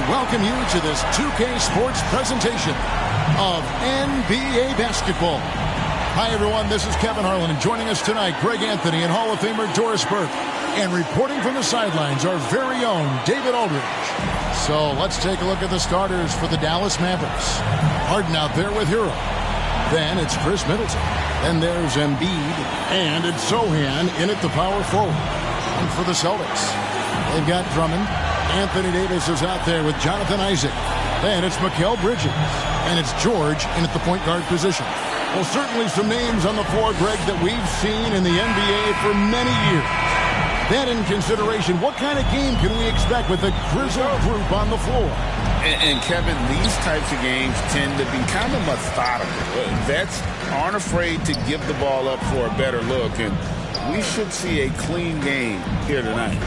welcome you to this 2K Sports presentation of NBA basketball. Hi, everyone. This is Kevin Harlan, and joining us tonight, Greg Anthony and Hall of Famer Doris Burke. And reporting from the sidelines, our very own David Aldridge. So let's take a look at the starters for the Dallas Mavericks. Harden out there with Hero. Then it's Chris Middleton. Then there's Embiid. And it's Sohan in at the power forward. And for the Celtics, they've got Drummond. Anthony Davis is out there with Jonathan Isaac. Then it's Mikal Bridges. And it's George in at the point guard position. Well, certainly some names on the floor, Greg, that we've seen in the NBA for many years. That in consideration, what kind of game can we expect with a grizzled group on the floor? And Kevin, these types of games tend to be kind of methodical. Vets aren't afraid to give the ball up for a better look, and we should see a clean game here tonight.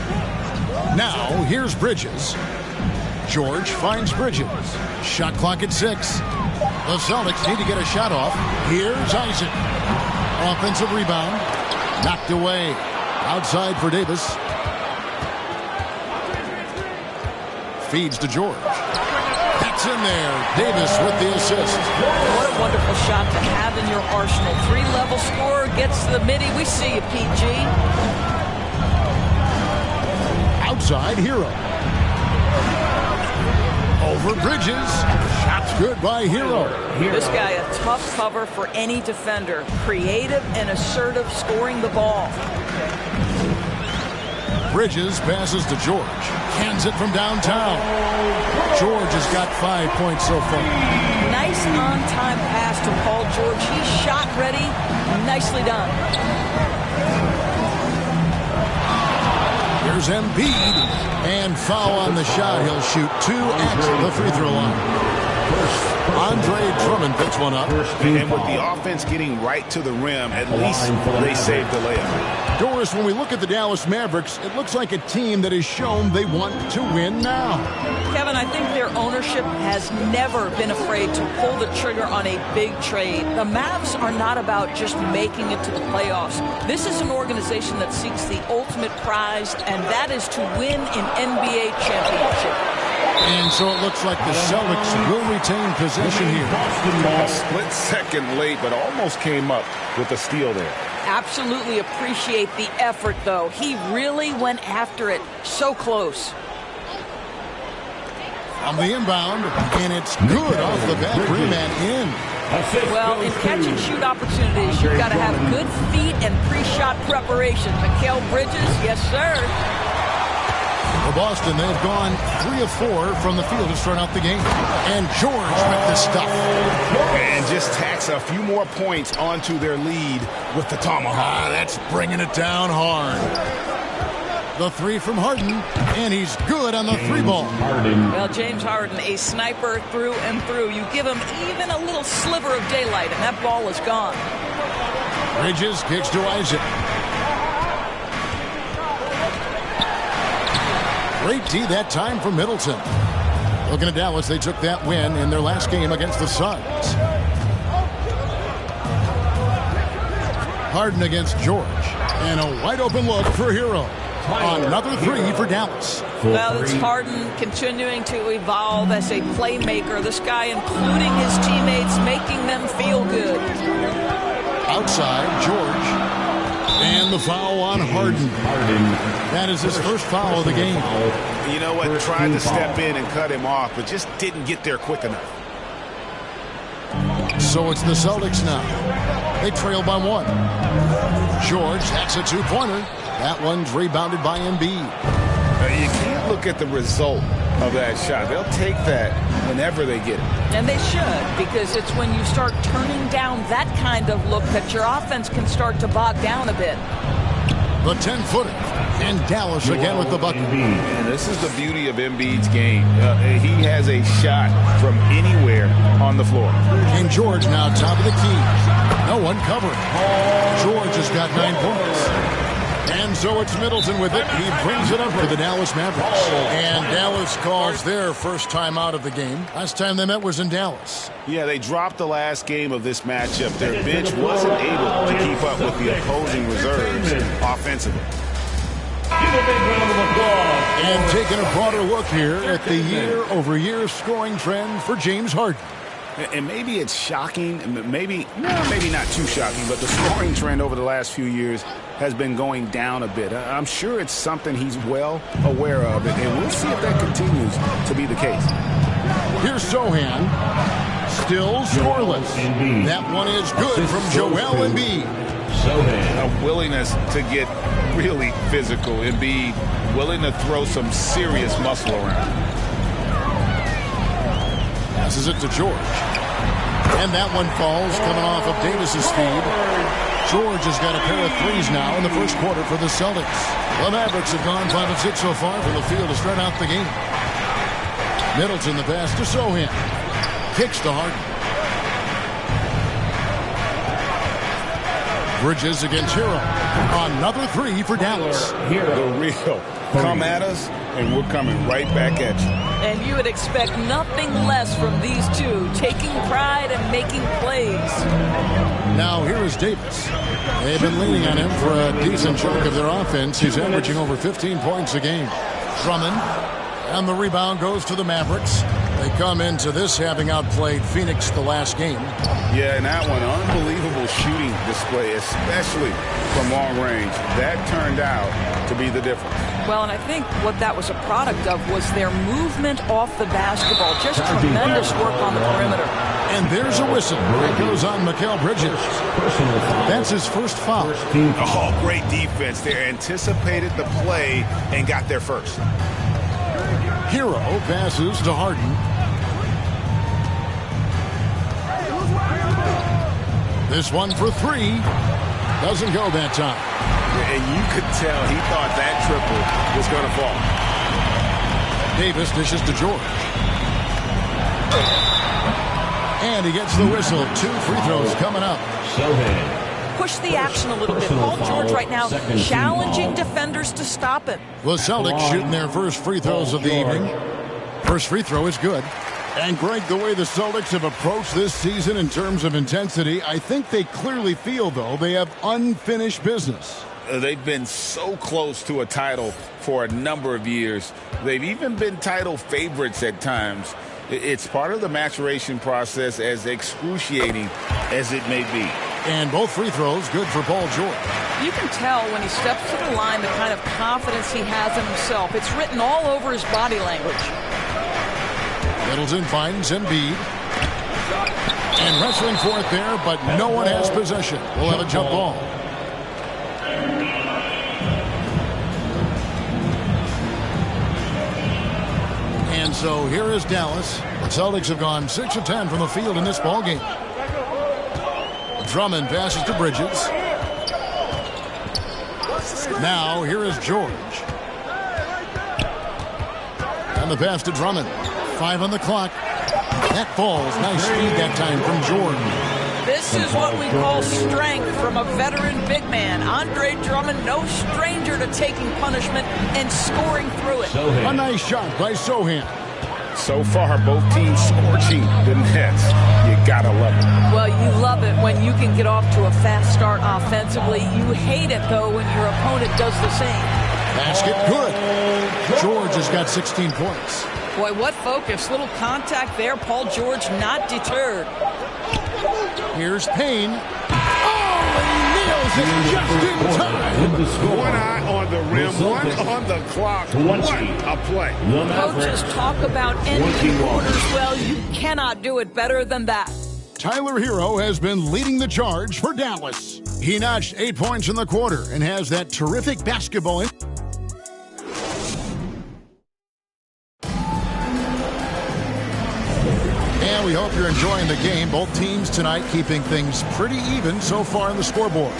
Now, here's Bridges. George finds Bridges. Shot clock at 6. The Celtics need to get a shot off. Here's Isaac. Offensive rebound. Knocked away. Outside for Davis. Feeds to George. That's in there. Davis with the assist. What a wonderful shot to have in your arsenal. Three-level scorer gets to the midi. We see you, PG. Outside, Hero. Over Bridges. Shot's good by Hero. This guy a tough cover for any defender. Creative and assertive scoring the ball. Bridges passes to George. Hands it from downtown. George has got 5 points so far. Nice on-time pass to Paul George. He's shot ready. Nicely done. Here's Embiid. And foul on the shot. He'll shoot 2 at the free throw line. Andre Drummond picks one up. And with the offense getting right to the rim, at least they saved the layup. Doris, when we look at the Dallas Mavericks, it looks like a team that has shown they want to win now. Kevin, I think their ownership has never been afraid to pull the trigger on a big trade. The Mavs are not about just making it to the playoffs. This is an organization that seeks the ultimate prize, and that is to win an NBA championship. And so it looks like the Celtics will retain possession here. A split second late, but almost came up with a steal there. Absolutely appreciate the effort, though. He really went after it. So close. On the inbound, and it's good off the back rim and in. Well, in catch-and-shoot opportunities, you've got to have good feet and pre-shot preparation. Mikal Bridges, yes, sir. For Boston, they've gone 3 of 4 from the field to start out the game. And George with the stuff. And just tacks a few more points onto their lead with the tomahawk. That's bringing it down hard. The 3 from Harden, and he's good on the 3 ball. Well, James Harden, a sniper through and through. You give him even a little sliver of daylight, and that ball is gone. Bridges kicks to Isaac. Great D that time for Middleton. Looking at Dallas, they took that win in their last game against the Suns. Harden against George. And a wide open look for Hero. Another 3 for Dallas. Well, it's Harden continuing to evolve as a playmaker. This guy, including his teammates, making them feel good. Outside, George. And the foul on Harden. That is his first foul of the game. You know what? Tried to step in and cut him off, but just didn't get there quick enough. So it's the Celtics now. They trail by 1. George, that's a 2-pointer. That one's rebounded by Embiid. You can't look at the result of that shot. They'll take that whenever they get it. And they should, because it's when you start turning down that kind of look that your offense can start to bog down a bit. The 10-footer. And Dallas again with the bucket. And this is the beauty of Embiid's game. He has a shot from anywhere on the floor. And George now top of the key. No one covering. George has got 9 points. And so it's Middleton with it. He brings it up for the Dallas Mavericks. And Dallas calls their first time out of the game. Last time they met was in Dallas. Yeah, they dropped the last game of this matchup. Their bench wasn't able to keep up with the opposing reserves offensively. And taking a broader look here at the year-over-year scoring trend for James Harden. And maybe it's shocking, maybe not too shocking, but the scoring trend over the last few years has been going down a bit. I'm sure it's something he's well aware of, and we'll see if that continues to be the case. Here's Sohan, still scoreless. That one is good from Joel Embiid. A willingness to get really physical. Embiid willing to throw some serious muscle around. Passes it to George. And that one falls, coming off of Davis's feed. George has got a pair of threes now in the first quarter for the Celtics. The Mavericks have gone 5 of 6 so far from the field to start out the game. Middleton the pass to Sohan. Kicks to Harden. Bridges against Hero. Another three for Dallas. The real come at us, and we're coming right back at you. And you would expect nothing less from these two, taking pride and making plays. Now here is Davis. They've been leaning on him for a decent chunk of their offense. He's averaging over 15 points a game. Drummond, and the rebound goes to the Mavericks. They come into this having outplayed Phoenix the last game. Yeah, and that one, unbelievable shooting display, especially from long range. That turned out to be the difference. Well, and I think what that was a product of was their movement off the basketball. Just tremendous work on the perimeter. And there's a whistle. It goes on Mikal Bridges. That's his first foul. Oh, great defense there. Anticipated the play and got there first. Hero passes to Harden. This one for three. Doesn't go that time. And you could tell he thought that triple was going to fall. Davis dishes to George. And he gets the whistle. 2 free throws coming up. Push the action a little bit. Paul George right now challenging defenders to stop it. The Celtics shooting their first free throws of the evening. First free throw is good. And Greg, the way the Celtics have approached this season in terms of intensity, I think they clearly feel, though, they have unfinished business. They've been so close to a title for a number of years. They've even been title favorites at times. It's part of the maturation process, as excruciating as it may be. And both free throws good for Paul George. You can tell when he steps to the line the kind of confidence he has in himself. It's written all over his body language. Middleton finds Embiid. And wrestling for it there, but no one has possession. We'll have a jump ball. And so here is Dallas. The Celtics have gone 6 of 10 from the field in this ball game. Drummond passes to Bridges. Now here is George. And the pass to Drummond. 5 on the clock. That falls. Nice speed that time from Jordan. This is what we call strength from a veteran big man. Andre Drummond, no stranger to taking punishment and scoring through it. A nice shot by Sohan. So far, both teams scorching the nets. You gotta love it. Well, you love it when you can get off to a fast start offensively. You hate it, though, when your opponent does the same. Basket good. George has got 16 points. Boy, what focus. Little contact there. Paul George not deterred. Here's Payne. Oh, he nails it just in time. One eye on the rim, one on the clock. What a play. Coaches talk about ending quarters. Well, you cannot do it better than that. Tyler Hero has been leading the charge for Dallas. He notched 8 points in the quarter and has that terrific basketball. And we hope you're enjoying the game. Both teams tonight keeping things pretty even so far on the scoreboard.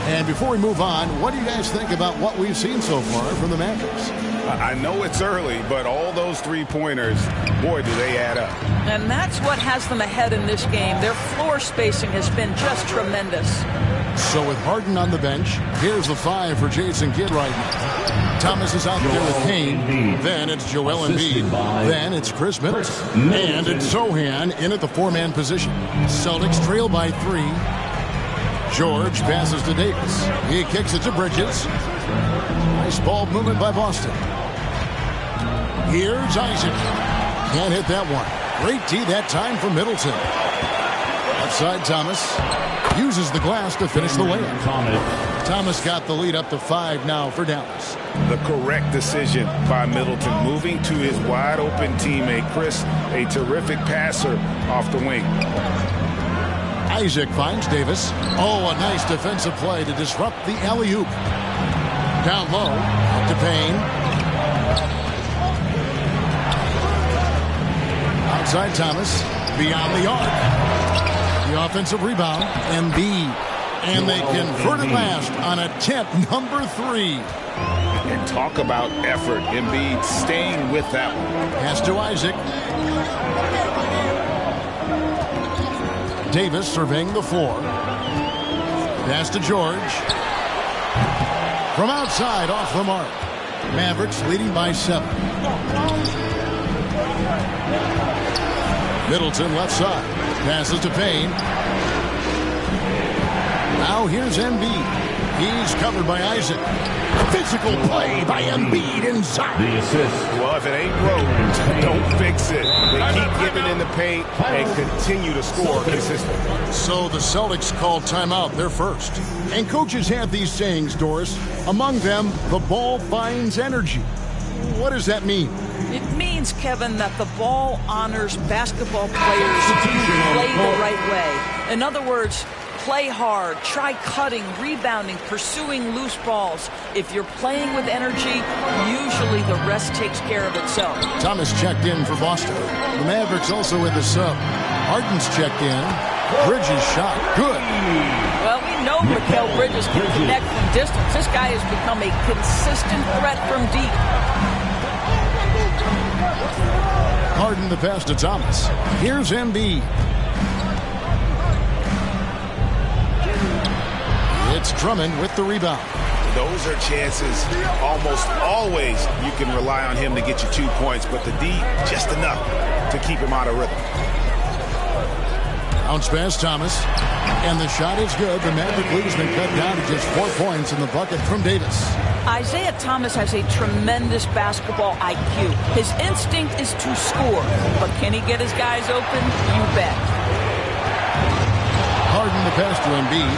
And before we move on, what do you guys think about what we've seen so far from the Mavericks? I know it's early, but all those three-pointers, boy, do they add up. And that's what has them ahead in this game. Their floor spacing has been just tremendous. So with Harden on the bench, here's the 5 for Jason Kidd right now. Thomas is out there with Kane. Then it's Joel Embiid. Then it's Chris Middleton. And it's Sohan in at the 4-man position. Celtics trail by 3. George passes to Davis. He kicks it to Bridges. Nice ball movement by Boston. Here's Isaac. Can't hit that one. Great tee that time from Middleton. Left side, Thomas. Uses the glass to finish the layup. Thomas got the lead up to 5 now for Dallas. The correct decision by Middleton, moving to his wide-open teammate, Chris, a terrific passer off the wing. Isaac finds Davis. Oh, a nice defensive play to disrupt the alley-oop. Down low, up to Payne. Outside Thomas, beyond the arc. The offensive rebound, Embiid. And they convert it last on attempt number 3. And talk about effort. Embiid staying with that one. Pass to Isaac. Davis surveying the floor. Pass to George. From outside, off the mark. Mavericks leading by 7. Middleton left side. Passes to Payne. Now here's Embiid. He's covered by Isaac. Physical play by Embiid inside. The assist. Well, if it ain't broke, don't fix it. They keep giving in the paint and continue to score consistently. So the Celtics called timeout, their first. And coaches have these sayings, Doris. Among them, the ball finds energy. What does that mean? It means, Kevin, that the ball honors basketball players who play the right way. In other words, play hard, try cutting, rebounding, pursuing loose balls. If you're playing with energy, usually the rest takes care of itself. Thomas checked in for Boston. The Mavericks also with the sub. Harden's checked in. Bridges shot. Good. Well, we know Mikal Bridges can connect from distance. This guy has become a consistent threat from deep. Harden the pass to Thomas. Here's Embiid. It's Drummond with the rebound. Those are chances almost always you can rely on him to get you 2 points, but the D just enough to keep him out of rhythm. Bounce pass Thomas. And the shot is good. The Maverick lead has been cut down to just 4 points in the bucket from Davis. Isaiah Thomas has a tremendous basketball IQ. His instinct is to score, but can he get his guys open? You bet. Harden the pass to Embiid.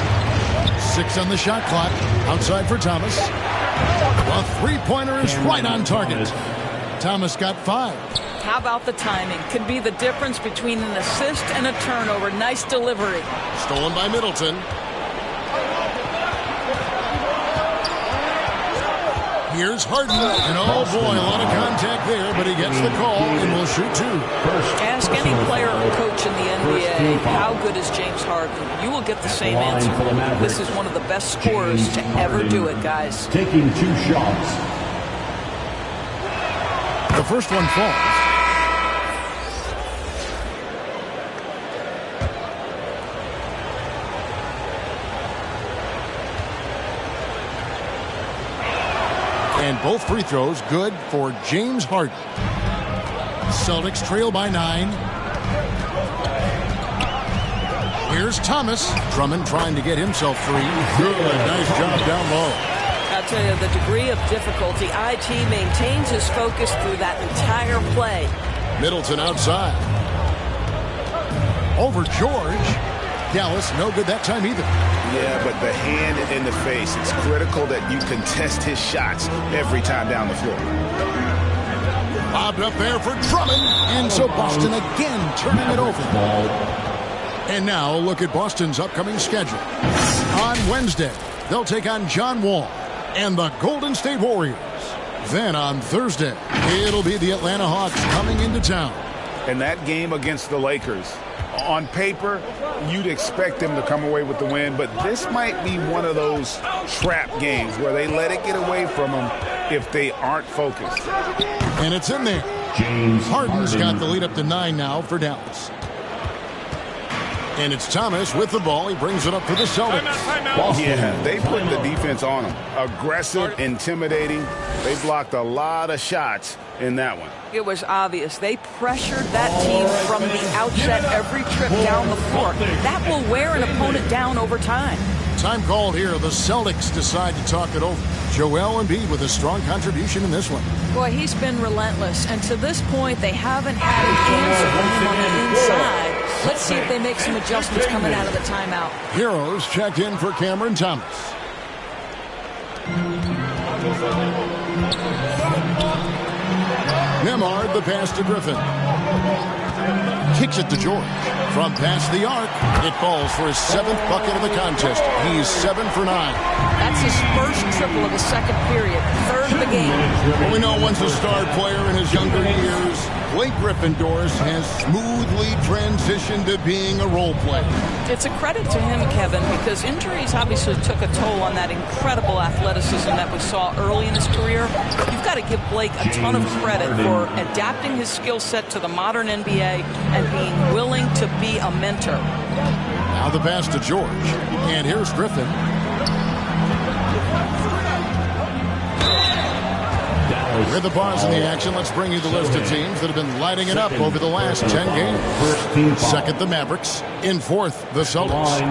6 on the shot clock. Outside for Thomas. A three-pointer is right on target. Thomas got 5. How about the timing? Could be the difference between an assist and a turnover. Nice delivery. Stolen by Middleton. Here's Harden. And oh boy, a lot of contact there, but he gets the call and will shoot 2. Ask any player or coach in the NBA, how good is James Harden? You will get the same answer. This is one of the best scorers to ever do it, guys. Taking 2 shots. The first one falls. And both free throws good for James Harden. Celtics trail by 9. Here's Thomas. Drummond trying to get himself free. Good. Nice job down low. I'll tell you, the degree of difficulty, IT maintains his focus through that entire play. Middleton outside. Over George. Dallas, no good that time either. Yeah, but the hand in the face, it's critical that you contest his shots every time down the floor. Bobbed up there for Drummond. And so Boston again turning it over. And now look at Boston's upcoming schedule. On Wednesday, they'll take on John Wall and the Golden State Warriors. Then on Thursday, it'll be the Atlanta Hawks coming into town. And that game against the Lakers, on paper, you'd expect them to come away with the win, but this might be one of those trap games where they let it get away from them if they aren't focused. And it's in there. James Harden's Harden. got the lead up to 9 now for Dallas. And it's Thomas with the ball. He brings it up for the Celtics. Yeah, they put the defense on them. Aggressive, intimidating. They blocked a lot of shots in that one. It was obvious. They pressured that team from the outset every trip down the floor. That will wear an opponent down over time. Time called here. The Celtics decide to talk it over. Joel Embiid with a strong contribution in this one. Boy, he's been relentless. And to this point, they haven't had an answer for him on the inside. Let's see if they make some adjustments coming out of the timeout. Heroes checked in for Cameron Thomas. Nemhard, the pass to Griffin. Kicks it to George. From past the arc, it falls for his 7th bucket of the contest. He's 7 for 9. That's his first triple of the second period, 3rd of the game. Well, we know once a star player in his younger years, Blake Griffin has smoothly transitioned to being a role player. It's a credit to him, Kevin, because injuries obviously took a toll on that incredible athleticism that we saw early in his career. You've got to give Blake a ton of credit for adapting his skill set to the modern NBA and being willing to be a mentor. Now the pass to George. And here's Griffin. With the pause in the action, let's bring you the list of teams that have been lighting it up over the last 10 games. Second, the Mavericks. In 4th, the Celtics.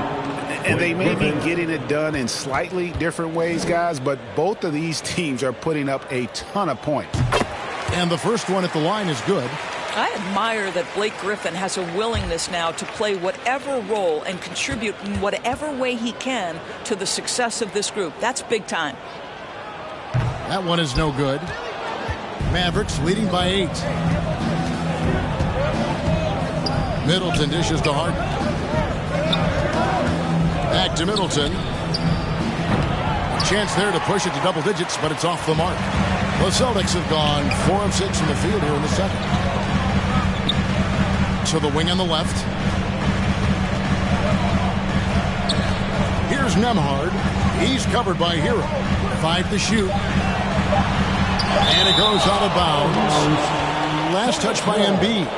And they may be getting it done in slightly different ways, guys, but both of these teams are putting up a ton of points. And the first one at the line is good. I admire that Blake Griffin has a willingness now to play whatever role and contribute in whatever way he can to the success of this group. That's big time. That one is no good. Mavericks leading by 8. Middleton dishes to Harden. Back to Middleton. Chance there to push it to double digits, but it's off the mark. The Celtics have gone 4 of 6 from the field here in the second. To the wing on the left. Here's Nemhard. He's covered by Hero. 5 to shoot. And it goes out of bounds. Last touch by Embiid.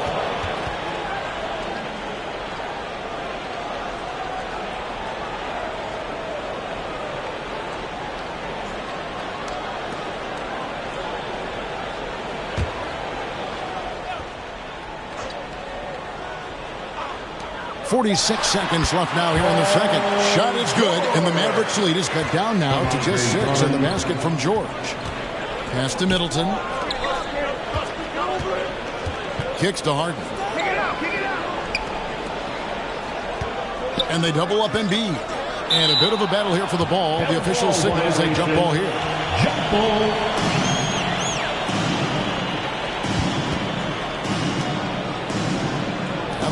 .46 seconds left now here in the second. Shot is good, and the Mavericks lead is cut down now to just 6 in the basket from George. Pass to Middleton. Kicks to Harden. And they double up Embiid. And a bit of a battle here for the ball. The official signals a jump ball here. Jump ball.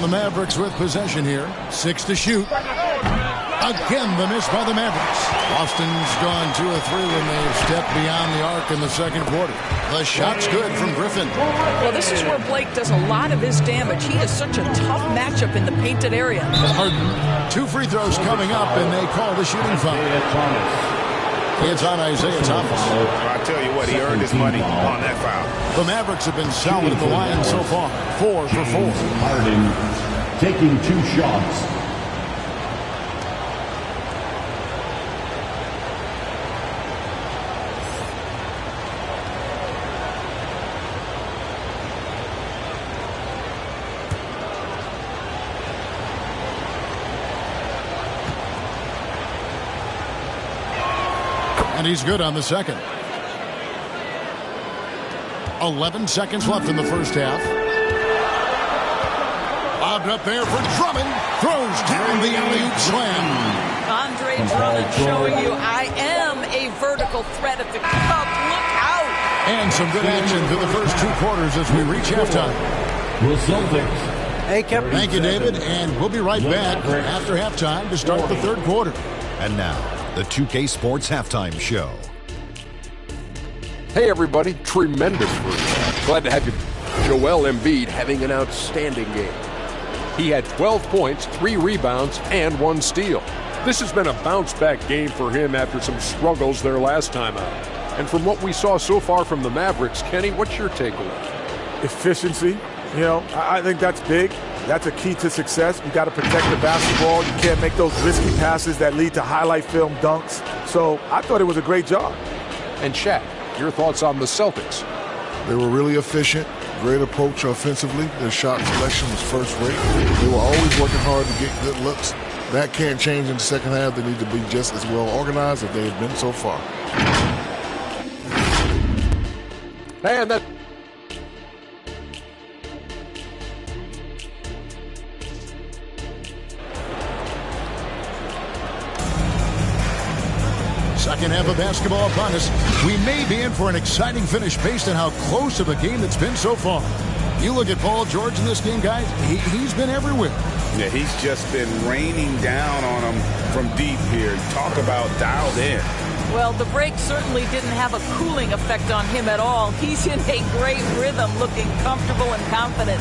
The Mavericks with possession here. 6 to shoot. Again, the miss by the Mavericks. Boston's gone 2 of 3 when they've stepped beyond the arc in the second quarter. The shot's good from Griffin. Well, this is where Blake does a lot of his damage. He is such a tough matchup in the painted area. Harden. 2 free throws coming up, and they call the shooting foul. It's on Isaiah Thomas. I tell you what, he earned his money on that foul. The Mavericks have been solid at the line so far. 4 for 4. Harden taking 2 shots. And he's good on the second. 11 seconds left in the first half. Lobbed up there for Drummond. Throws down the alley-oop slam. Andre Drummond showing you I am a vertical threat at the cup. Look out. And some good action through the first 2 quarters as we reach halftime. The Celtics. Hey, Kevin. Thank you, David. And we'll be right back after halftime to start the third quarter. And now, the 2K Sports Halftime Show. Hey everybody, tremendous first. Glad to have you. Joel Embiid having an outstanding game. He had 12 points, 3 rebounds, and 1 steal. This has been a bounce-back game for him after some struggles their last time out. And from what we saw so far from the Mavericks, Kenny, what's your takeaway? Efficiency. You know, I think that's big. That's a key to success. You got to protect the basketball. You can't make those risky passes that lead to highlight film dunks. So I thought it was a great job. And Shaq, your thoughts on the Celtics? They were really efficient, great approach offensively. Their shot selection was first rate. They were always working hard to get good looks That can't change in the second half. They need to be just as well organized as they have been so far. And that. Second half of basketball upon us. We may be in for an exciting finish based on how close of a game it's been so far. You look at Paul George in this game, guys, he's been everywhere. Yeah, he's just been raining down on them from deep here. Talk about dialed in. Well, the break certainly didn't have a cooling effect on him at all. He's in a great rhythm, looking comfortable and confident.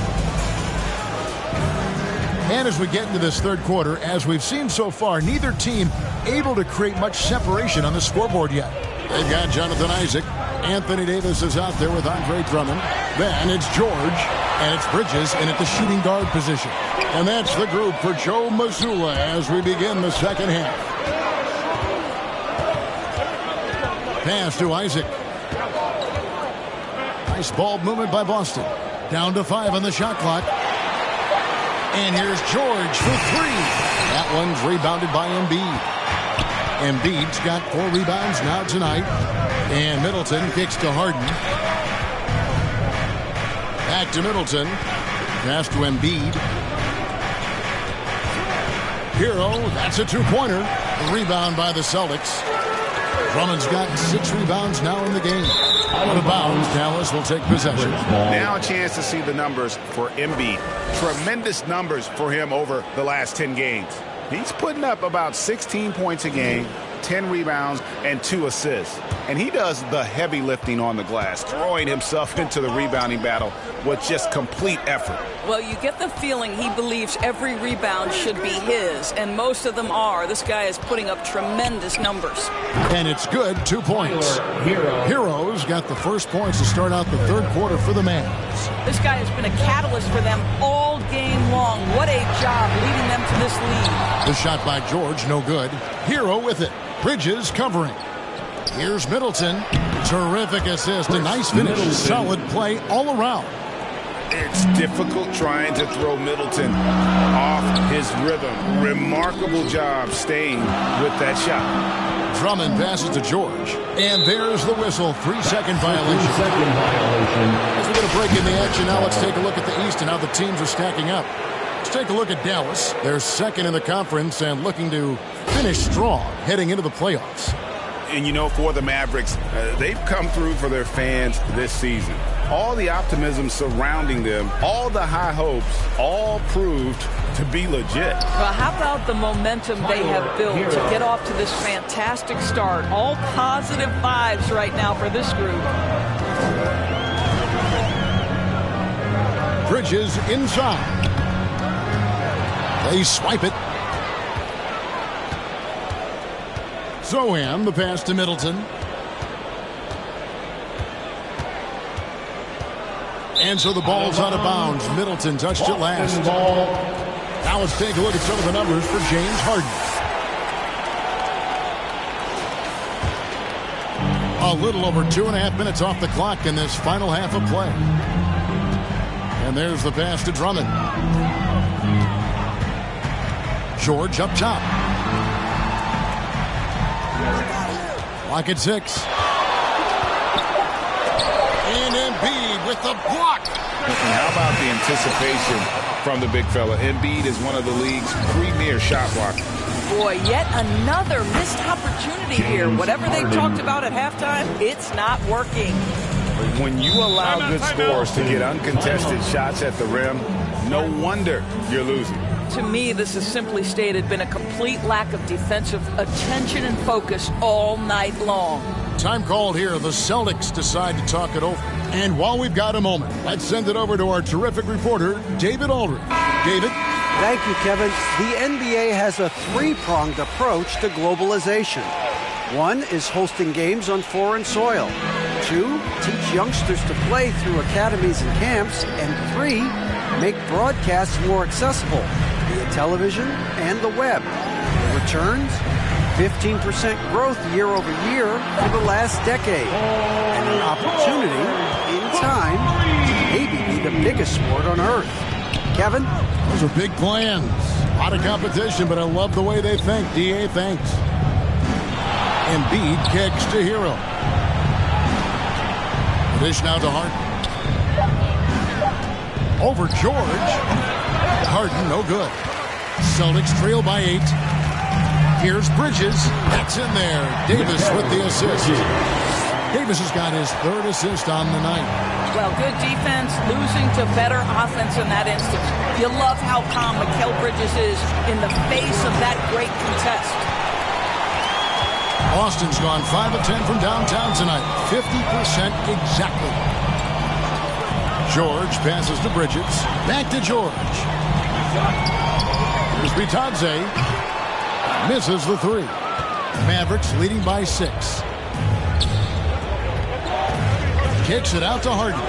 And as we get into this third quarter, as we've seen so far, neither team able to create much separation on the scoreboard yet. They've got Jonathan Isaac. Anthony Davis is out there with Andre Drummond. Then it's George, and it's Bridges in at the shooting guard position. And that's the group for Joe Mazzulla as we begin the second half. Pass to Isaac. Nice ball movement by Boston. Down to 5 on the shot clock. And here's George for 3. That one's rebounded by Embiid. Embiid's got 4 rebounds now tonight. And Middleton kicks to Harden. Back to Middleton. Pass to Embiid. Hero, that's a 2-pointer. Rebound by the Celtics. Drummond's got 6 rebounds now in the game. Out of bounds, Dallas will take possession. Now a chance to see the numbers for Embiid. Tremendous numbers for him over the last 10 games. He's putting up about 16 points a game, 10 rebounds, and 2 assists. And he does the heavy lifting on the glass, throwing himself into the rebounding battle with just complete effort. Well, you get the feeling he believes every rebound should be his, and most of them are. This guy is putting up tremendous numbers. And it's good, 2 points. Heroes got the first points to start out the third quarter for the Mavs. This guy has been a catalyst for them all game long. What a job leading them to this lead. The shot by George, no good. Hero with it. Bridges covering. Here's Middleton. Terrific assist. A nice finish. Solid play all around. It's difficult trying to throw Middleton off his rhythm. Remarkable job staying with that shot. Drummond passes to George. And there's the whistle. 3-second violation. As we get a break in the action now, let's take a look at the East and how the teams are stacking up. Let's take a look at Dallas. They're second in the conference and looking to finish strong heading into the playoffs. And you know, for the Mavericks, they've come through for their fans this season. All the optimism surrounding them, all the high hopes, all proved to be legit. Well, how about the momentum they have built to get off to this fantastic start? All positive vibes right now for this group. Bridges inside. They swipe it. Zohan, the pass to Middleton. And so the ball's out of bounds. Middleton touched it last. Now let's take a look at some of the numbers for James Harden. A little over 2.5 minutes off the clock in this final half of play. And there's the pass to Drummond. George up top. Clock at 6. And Embiid with the block. How about the anticipation from the big fella? Embiid is one of the league's premier shot blockers. Boy, yet another missed opportunity here. Whatever they talked about at halftime, it's not working. When you allow good scores to get uncontested shots at the rim, no wonder you're losing. To me, this is simply stated been a complete lack of defensive attention and focus all night long. Time called here. The Celtics decide to talk it over. And while we've got a moment, let's send it over to our terrific reporter, David Aldridge. David? Thank you, Kevin. The NBA has a 3-pronged approach to globalization. 1 is hosting games on foreign soil. 2, teach youngsters to play through academies and camps. And 3, make broadcasts more accessible via television and the web. Returns? 15% growth year over year for the last decade. And an opportunity, in time, to maybe be the biggest sport on earth. Kevin? Those are big plans. A lot of competition, but I love the way they think. DA thanks. Embiid kicks to Hero. Dish now to Harden. Over George. Harden, no good. Celtics trail by 8. Here's Bridges. That's in there. Davis with the assist. Davis has got his 3rd assist on the night. Well, good defense, losing to better offense in that instance. You love how calm Mikal Bridges is in the face of that great contest. Austin's gone 5 of 10 from downtown tonight. 50% exactly. George passes to Bridges. Back to George. Here's Bitadze. Misses the 3. Mavericks leading by 6. Kicks it out to Harden.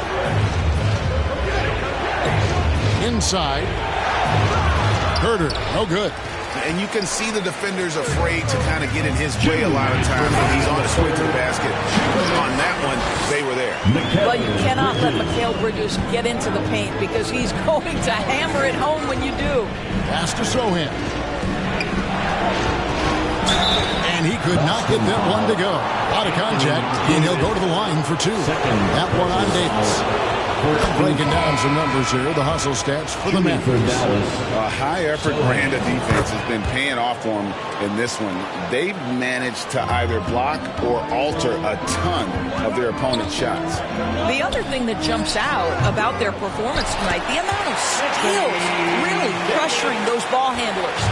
Inside. Herder, no good. And you can see the defenders afraid to kind of get in his way a lot of times when he's on his way to the basket. On that one, they were there. Well, you cannot let Mikal Bridges get into the paint because he's going to hammer it home when you do. Pass to Sohan. And he could not get that one to go. Out of contact, and he'll go to the line for 2. That one on Davis. Breaking down some numbers here, the hustle stats for the Mavericks. A high-effort brand of defense has been paying off for them in this one. They've managed to either block or alter a ton of their opponent's shots. The other thing that jumps out about their performance tonight, the amount of skills really pressuring those ball handlers.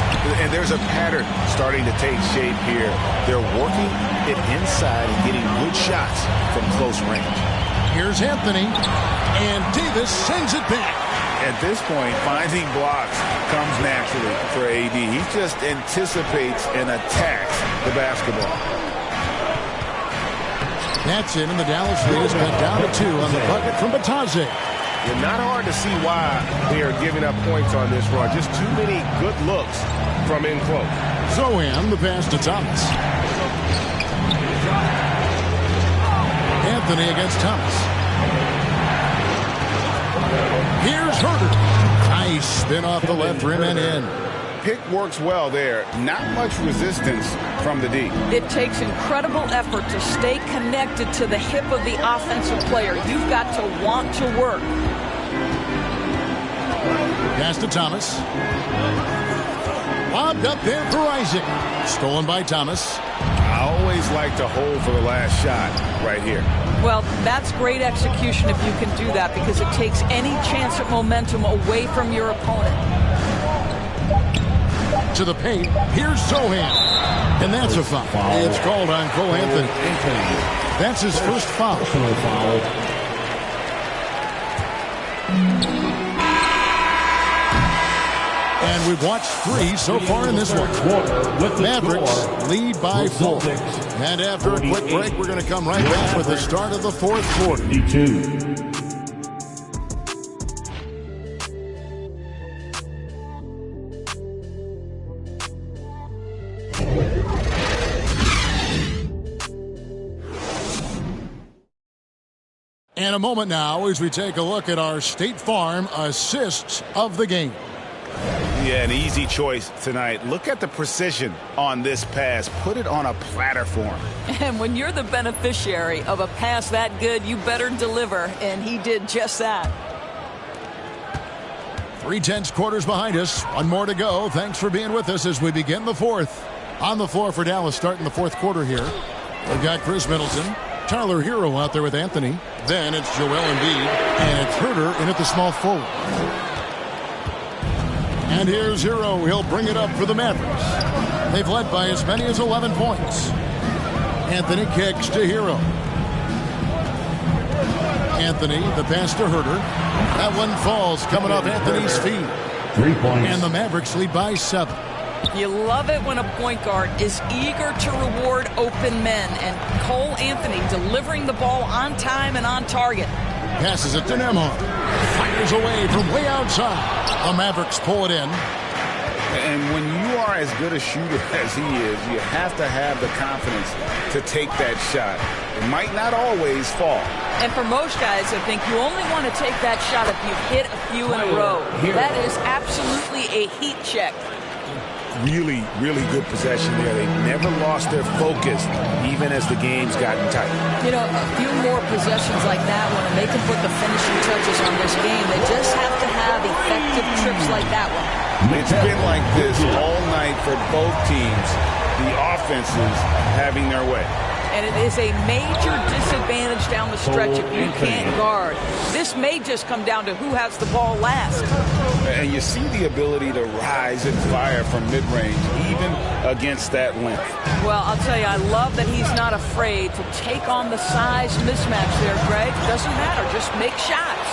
And there's a pattern starting to take shape here. They're working it inside and getting good shots from close range. Here's Anthony, and Davis sends it back. At this point, finding blocks comes naturally for AD. He just anticipates and attacks the basketball. That's it, and the Dallas lead is cut down to 2 on the bucket from Bitadze. It's not hard to see why they are giving up points on this run. Just too many good looks from in close. Zohan, the pass to Thomas. Anthony against Thomas. Here's Herder. Nice spin off the left rim and in. Pick works well there. Not much resistance from the D. It takes incredible effort to stay connected to the hip of the offensive player. You've got to want to work. Pass to Thomas. Lobbed up there for Isaac. Stolen by Thomas. I always like to hold for the last shot right here. Well, that's great execution if you can do that because it takes any chance at momentum away from your opponent. To the paint. Here's Zohan. And that's a foul. It's called on Cole Anthony. That's his first foul. And we've watched 3 so far in this one. Mavericks lead by 4. And after a quick break, we're going to come right back with the start of the 4th quarter. And a moment now as we take a look at our State Farm assists of the game. Yeah, an easy choice tonight. Look at the precision on this pass. Put it on a platter for him. And when you're the beneficiary of a pass that good, you better deliver, and he did just that. 3/10 quarters behind us. One more to go. Thanks for being with us as we begin the 4th. On the floor for Dallas starting the 4th quarter here. We've got Chris Middleton, Tyler Hero out there with Anthony. Then it's Joel Embiid, and it's Herder in at the small forward. And here's Hero. He'll bring it up for the Mavericks. They've led by as many as 11 points. Anthony kicks to Hero. Anthony, the pass to Herder. That one falls coming off Anthony's feet. 3 points. And the Mavericks lead by 7. You love it when a point guard is eager to reward open men. And Cole Anthony delivering the ball on time and on target. Passes it to Nembhard. Fires away from way outside. The Mavericks pull it in. And when you are as good a shooter as he is, you have to have the confidence to take that shot. It might not always fall. And for most guys, I think you only want to take that shot if you've hit a few in a row. That is absolutely a heat check. Really, really good possession there. They never lost their focus, even as the game's gotten tight. You know, a few more possessions like that one, and they can put the finishing touches on this game. They just have to have effective trips like that one. It's been like this all night for both teams. The offenses having their way. And it is a major disadvantage down the stretch if you can't guard. This may just come down to who has the ball last. And you see the ability to rise and fire from mid-range, even against that length. Well, I'll tell you, I love that he's not afraid to take on the size mismatch there, Greg. Doesn't matter. Just make shots.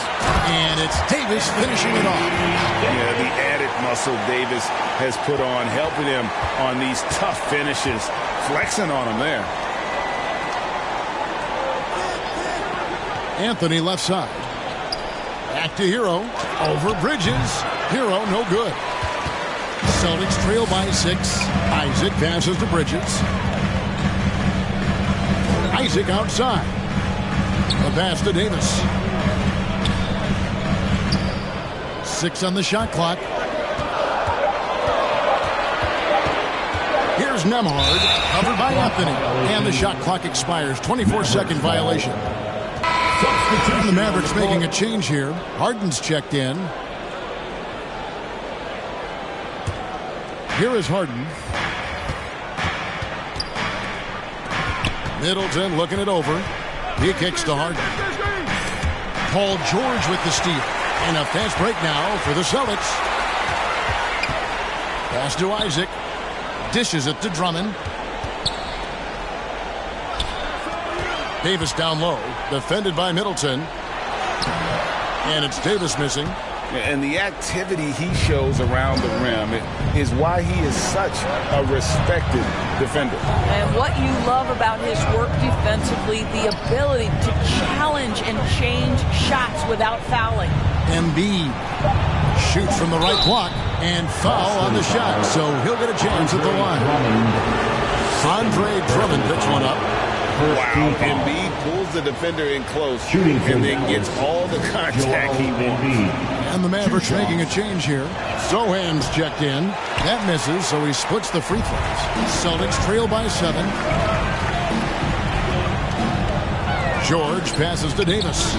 And it's Davis finishing it off. Yeah, the added muscle Davis has put on, helping him on these tough finishes, flexing on him there. Anthony left side. Back to Hero. Over Bridges. Hero no good. Celtics trail by 6. Isaac passes to Bridges. Isaac outside. The pass to Davis. 6 on the shot clock. Here's Nemhard. Covered by Anthony. And the shot clock expires. 24-second violation. And the Mavericks making a change here. Harden's checked in. Here is Harden. Middleton looking it over. He kicks to Harden. Paul George with the steal. And a fast break now for the Celtics. Pass to Isaac. Dishes it to Drummond. Davis down low, defended by Middleton. And it's Davis missing. And the activity he shows around the rim is why he is such a respected defender. And what you love about his work defensively, the ability to challenge and change shots without fouling. Embiid shoots from the right block and foul on the shot, so he'll get a chance at the line. Andre Drummond picks one up. Wow, Embiid pulls the defender in close and then gets all the contact he wants. And the Mavericks making a change here. Sohan's checked in. That misses, so he splits the free throws. Celtics trail by 7. George passes to Davis.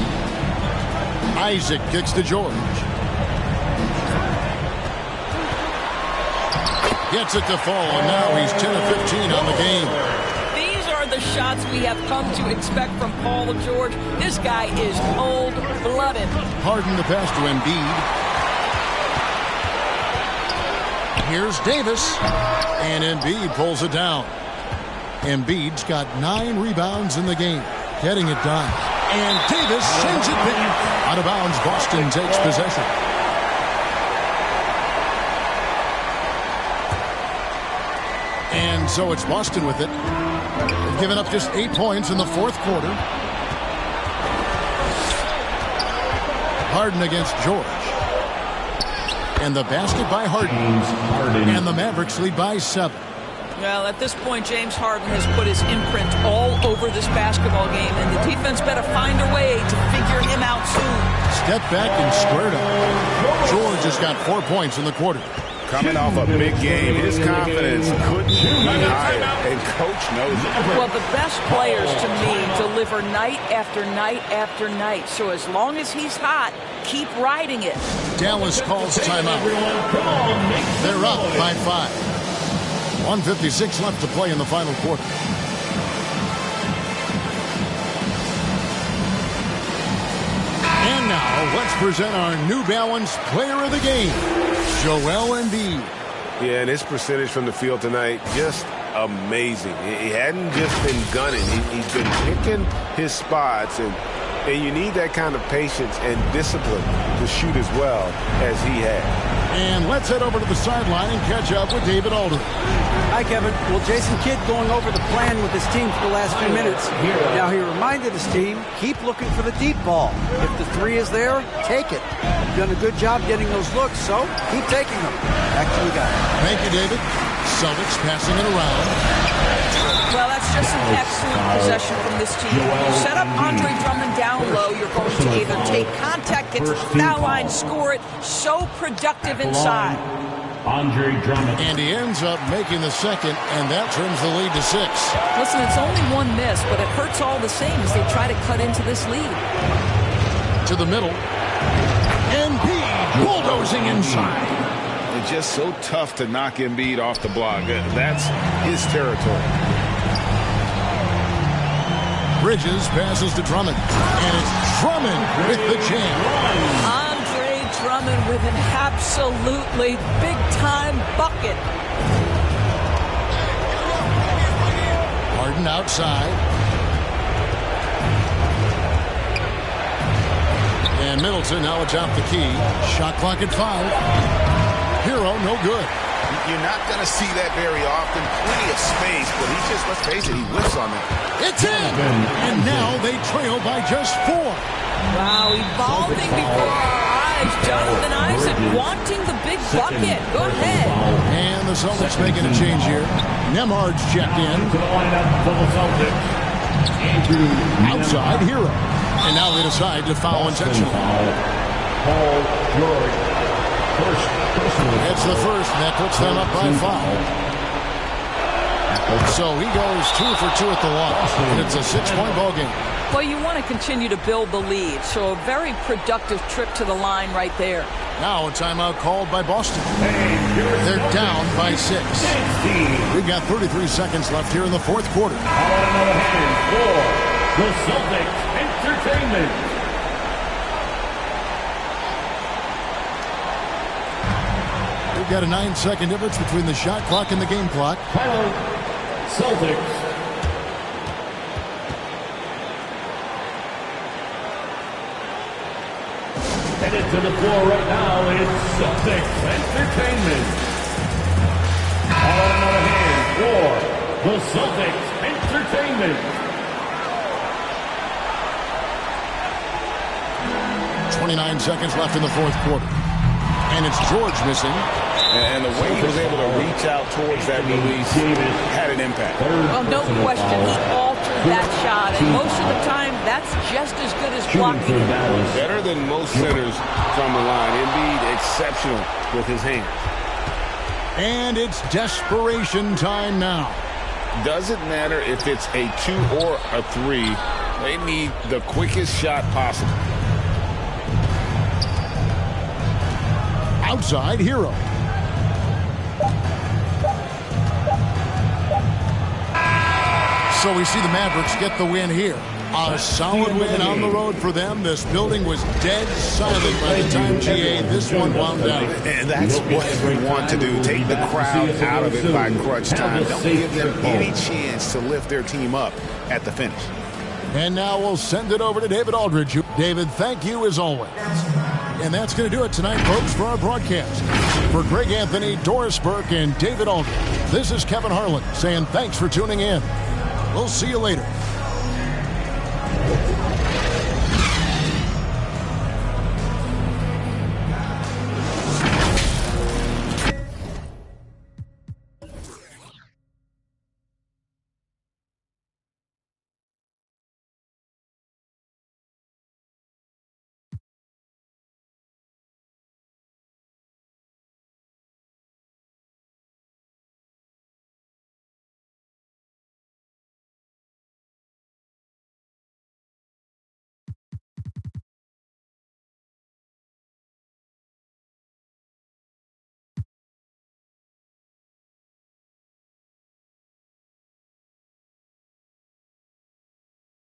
Isaac kicks to George. Gets it to fall, and now he's 10 of 15 on the game. The shots we have come to expect from Paul George. This guy is cold-blooded. Harden the pass to Embiid. Here's Davis. And Embiid pulls it down. Embiid's got 9 rebounds in the game. Getting it done. And Davis sends it back. Out of bounds, Boston takes possession. And so it's Boston with it. They've given up just 8 points in the fourth quarter. Harden against George. And the basket by Harden. And the Mavericks lead by 7. Well, at this point, James Harden has put his imprint all over this basketball game, and the defense better find a way to figure him out soon. Step back and squared up. George has got 4 points in the quarter. Coming off a big game, his confidence couldn't be higher, and Coach knows it. Well, the best players, to me, deliver night after night after night. So as long as he's hot, keep riding it. Dallas calls timeout. They're up by 5. 1:56 left to play in the final quarter. And now, let's present our New Balance Player of the Game, Joel Embiid. Yeah, and his percentage from the field tonight, just amazing. He hadn't just been gunning. He's been picking his spots, and you need that kind of patience and discipline to shoot as well as he had. And let's head over to the sideline and catch up with David Aldridge. Hi, Kevin. Well, Jason Kidd going over the plan with his team for the last few minutes. Now, he reminded his team, keep looking for the deep ball. If the three is there, take it. You've done a good job getting those looks, so keep taking them. Back to you guys. Thank you, David. Celtics passing it around. Well, that's just an excellent possession from this team. You set up Andre Drummond down low, you're going to either take contact, get to the foul line, score it. So productive inside. Andre Drummond. And he ends up making the second, and that trims the lead to 6. Listen, it's only one miss, but it hurts all the same as they try to cut into this lead. To the middle. Embiid bulldozing inside. It's just so tough to knock Embiid off the block. That's his territory. Bridges passes to Drummond. And it's Drummond with the jam. Andre Drummond with an absolutely big-time bucket. Harden outside. And Middleton now atop the key. Shot clock at 5. Hero, no good. You're not going to see that very often. Plenty of space, but he just, let's face it, he whiffs on that. It's in! And now they trail by just 4. Wow, evolving before our eyes. Jonathan Isaac wanting the big bucket. Go ahead. And the Celtics making a change here. Nembhard's checked in. To the lineup for the Celtics. Andrew Outside, Hero. And now they decide to foul intentionally. Paul George. It's the first, and that puts them up by 5. So he goes 2 for 2 at the line, and it's a 6-point ball game. Well, you want to continue to build the lead, so a very productive trip to the line right there. Now a timeout called by Boston. They're down by 6. We've got 33 seconds left here in the fourth quarter. On another hand for the Celtics Entertainment. We've got a 9-second difference between the shot clock and the game clock. Paolo, Celtics. Headed to the floor right now is Celtics Entertainment. On another hand for the Celtics Entertainment. 29 seconds left in the fourth quarter. And it's George missing. And the way he was able to reach out towards that release had an impact. Well, no question. He altered that shot. And most of the time, that's just as good as blocking. Better than most centers from the line. Embiid exceptional with his hands. And it's desperation time now. Doesn't matter if it's a 2 or a 3. They need the quickest shot possible. Outside, Hero. So we see the Mavericks get the win here. A solid win on the road for them. This building was dead silent by the time GA this one wound down. And that's what we want to do. Take the crowd out of it by crunch time. Don't give them any chance to lift their team up at the finish. And now we'll send it over to David Aldridge. David, thank you as always. And that's going to do it tonight, folks, for our broadcast. For Greg Anthony, Doris Burke, and David Aldridge, this is Kevin Harlan saying thanks for tuning in. We'll see you later.